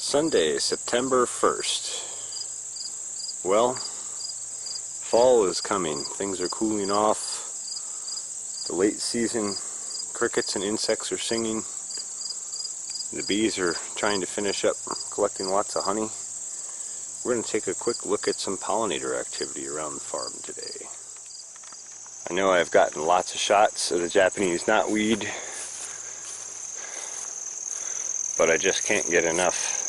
Sunday, September 1st. Well, fall is coming. Things are cooling off. The late season crickets and insects are singing. The bees are trying to finish up collecting lots of honey. We're going to take a quick look at some pollinator activity around the farm today. I know I've gotten lots of shots of the Japanese knotweed, but I just can't get enough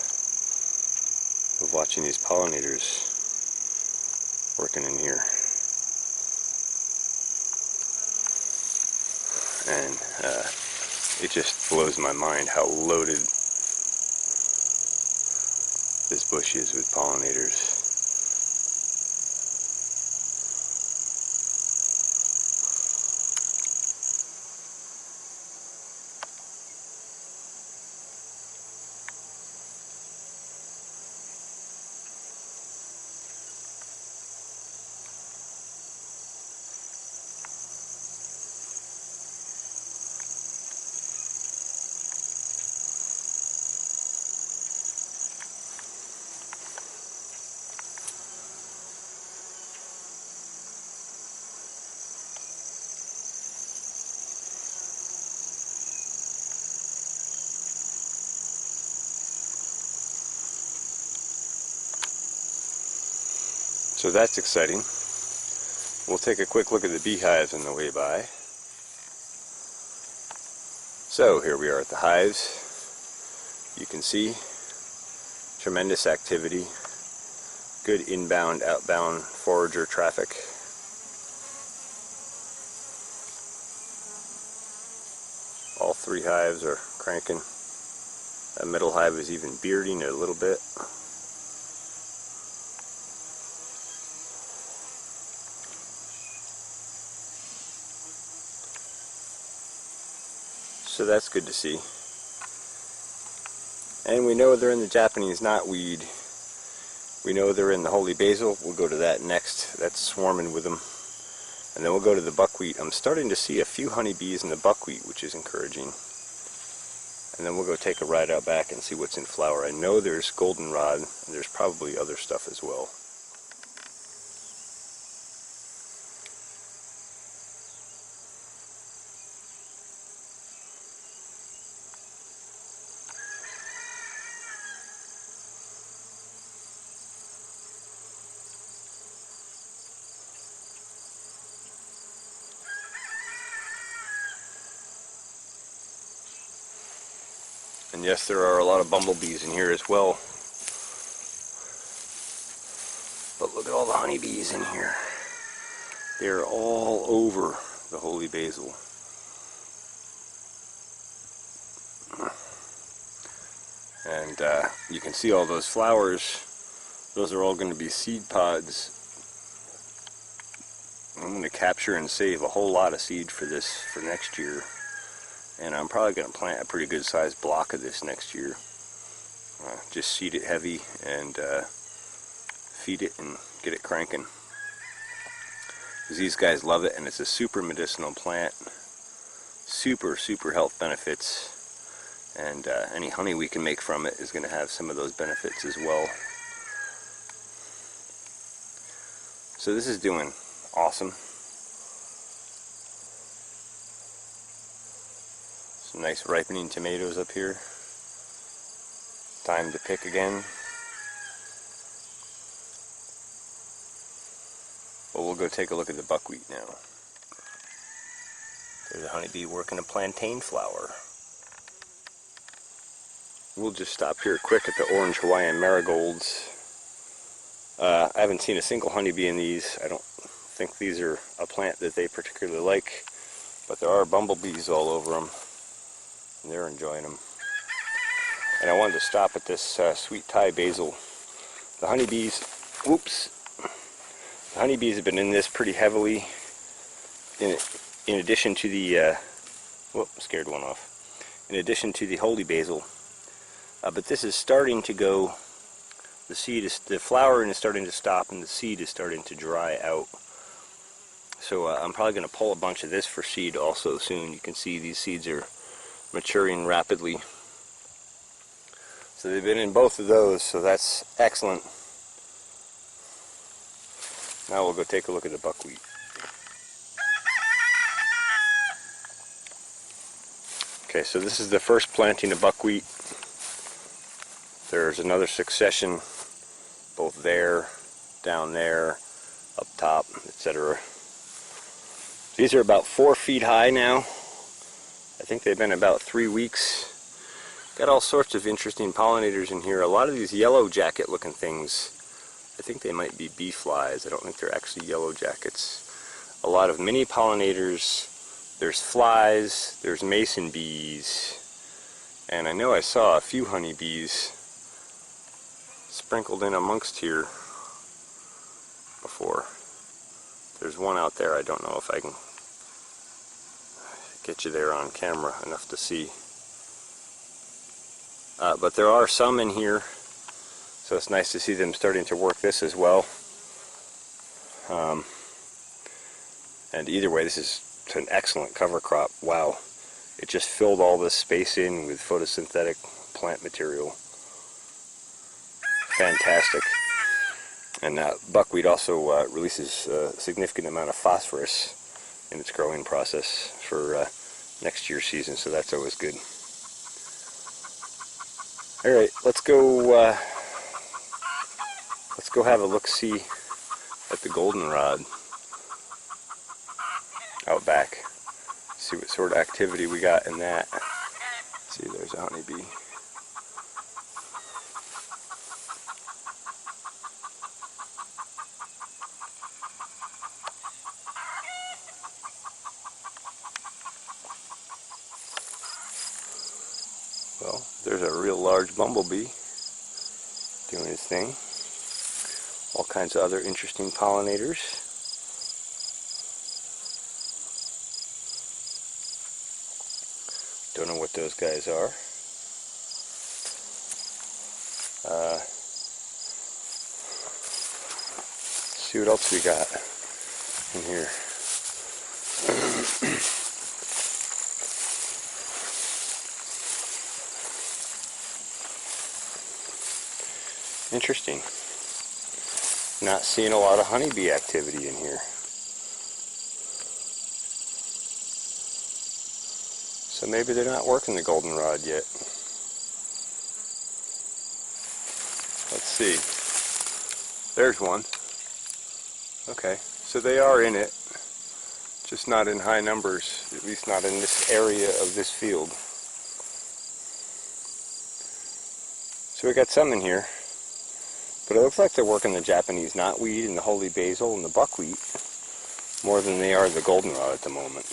of watching these pollinators working in here. And it just blows my mind how loaded this bush is with pollinators. So that's exciting. We'll take a quick look at the beehives on the way by. So here we are at the hives. You can see tremendous activity, good inbound, outbound forager traffic. All three hives are cranking. That middle hive is even bearding a little bit. So that's good to see. And we know they're in the Japanese knotweed. We know they're in the holy basil. We'll go to that next. That's swarming with them. And then we'll go to the buckwheat. I'm starting to see a few honeybees in the buckwheat, which is encouraging. And then we'll go take a ride out back and see what's in flower. I know there's goldenrod, and there's probably other stuff as well. And yes, there are a lot of bumblebees in here as well. But look at all the honeybees in here. They're all over the holy basil. And you can see all those flowers. Those are all going to be seed pods. I'm going to capture and save a whole lot of seed for this for next year. And I'm probably going to plant a pretty good sized block of this next year. Just seed it heavy and feed it and get it cranking. Because these guys love it, and it's a super medicinal plant. Super health benefits. And any honey we can make from it is going to have some of those benefits as well. So this is doing awesome. Some nice ripening tomatoes up here. Time to pick again. But we'll go take a look at the buckwheat now. There's a honeybee working a plantain flower. We'll just stop here quick at the orange Hawaiian marigolds. I haven't seen a single honeybee in these. I don't think these are a plant that they particularly like, but there are bumblebees all over them. And they're enjoying them. And I wanted to stop at this sweet Thai basil. The honeybees, whoops, the honeybees have been in this pretty heavily. In addition to the, whoop, scared one off. In addition to the holy basil, but this is starting to go. The flowering is starting to stop, and the seed is starting to dry out. So I'm probably going to pull a bunch of this for seed also soon. You can see these seeds are maturing rapidly. So they've been in both of those, so that's excellent. Now we'll go take a look at the buckwheat. Okay, so this is the first planting of buckwheat. There's another succession, both there, down there, up top, etc. These are about 4 feet high now. I think they've been about 3 weeks. Got all sorts of interesting pollinators in here. A lot of these yellow jacket looking things, I think they might be bee flies. I don't think they're actually yellow jackets. A lot of mini pollinators. There's flies, there's mason bees, and I know I saw a few honeybees sprinkled in amongst here before. There's one out there. I don't know if I can get you there on camera enough to see. But there are some in here, so it's nice to see them starting to work this as well. And either way, this is an excellent cover crop. Wow, it just filled all this space in with photosynthetic plant material. Fantastic. And buckwheat also releases a significant amount of phosphorus in its growing process for next year's season, so that's always good. Alright, let's go have a look-see at the goldenrod out back. See what sort of activity we got in that. See, there's a honeybee. Well, there's a real large bumblebee doing his thing. All kinds of other interesting pollinators. Don't know what those guys are. See what else we got in here. Interesting. Not seeing a lot of honeybee activity in here. So maybe they're not working the goldenrod yet. Let's see. There's one. Okay, so they are in it, just not in high numbers, at least not in this area of this field. So we got some in here, but it looks like they're working the Japanese knotweed and the holy basil and the buckwheat more than they are the goldenrod at the moment.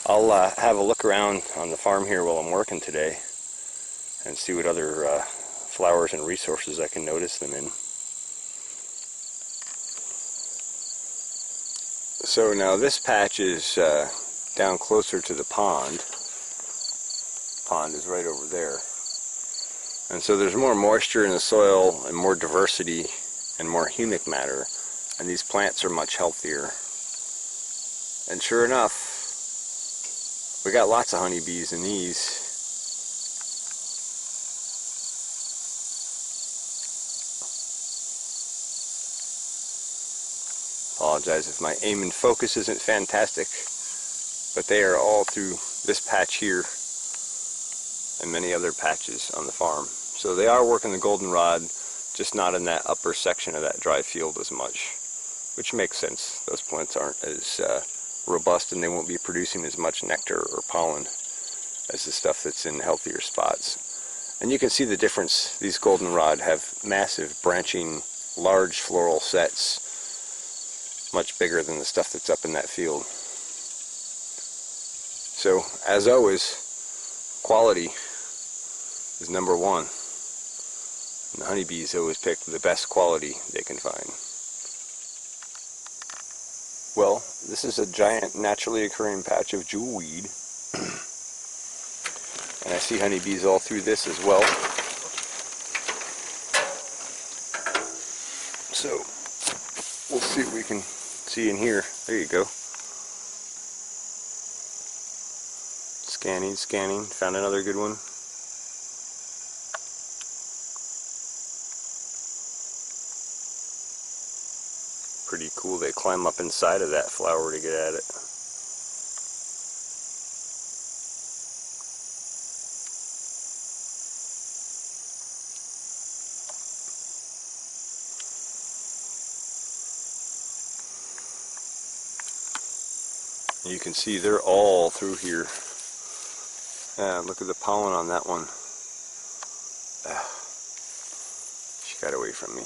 I'll have a look around on the farm here while I'm working today and see what other flowers and resources I can notice them in. So now this patch is down closer to the pond. Pond is right over there. And so there's more moisture in the soil and more diversity and more humic matter, and these plants are much healthier. And sure enough, we got lots of honeybees in these. Apologize if my aim and focus isn't fantastic, but they are all through this patch here and many other patches on the farm. So they are working the goldenrod, just not in that upper section of that dry field as much, which makes sense. Those plants aren't as robust, and they won't be producing as much nectar or pollen as the stuff that's in healthier spots. And you can see the difference. These goldenrod have massive branching, large floral sets, much bigger than the stuff that's up in that field. So, as always, quality is number one. And the honeybees always pick the best quality they can find. Well, this is a giant naturally occurring patch of jewelweed. And I see honeybees all through this as well. So, we'll see what we can see in here. There you go. Scanning, found another good one. pretty cool. They climb up inside of that flower to get at it. You can see they're all through here. Look at the pollen on that one. She got away from me.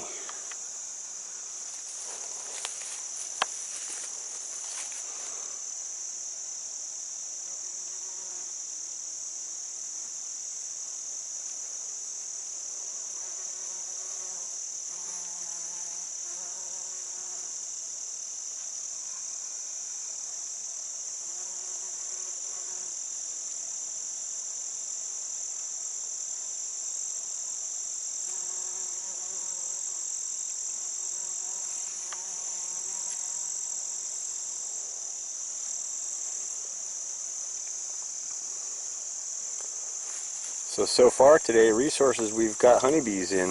So far today, resources we've got honeybees in: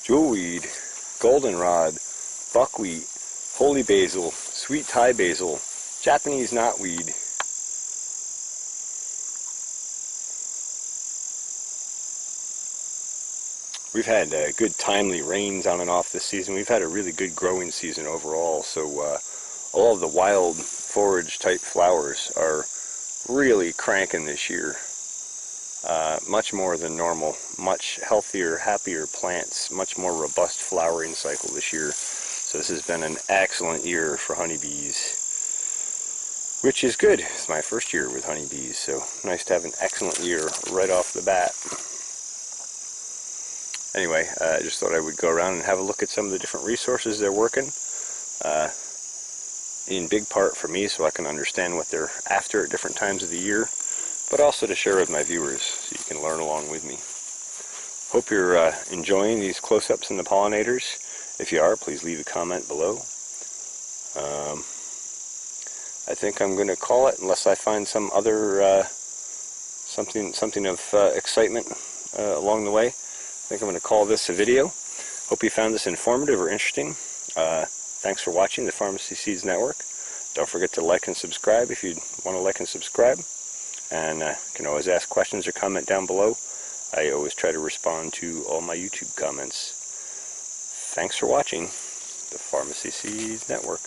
jewelweed, goldenrod, buckwheat, holy basil, sweet Thai basil, Japanese knotweed. We've had good timely rains on and off this season. We've had a really good growing season overall, so all of the wild forage type flowers are really cranking this year. Much more than normal, much healthier, happier plants, much more robust flowering cycle this year. So this has been an excellent year for honeybees, which is good. It's my first year with honeybees, so nice to have an excellent year right off the bat. Anyway, I just thought I would go around and have a look at some of the different resources they're working. In big part for me, so I can understand what they're after at different times of the year, but also to share with my viewers so you can learn along with me. Hope you're enjoying these close-ups in the pollinators. If you are, please leave a comment below. I think I'm going to call it, unless I find some other something of excitement along the way. I think I'm going to call this a video. Hope you found this informative or interesting. Thanks for watching the Pharmacy Seeds Network. Don't forget to like and subscribe if you want to like and subscribe. And you can always ask questions or comment down below. I always try to respond to all my YouTube comments. Thanks for watching the Pharmacy Seeds Network.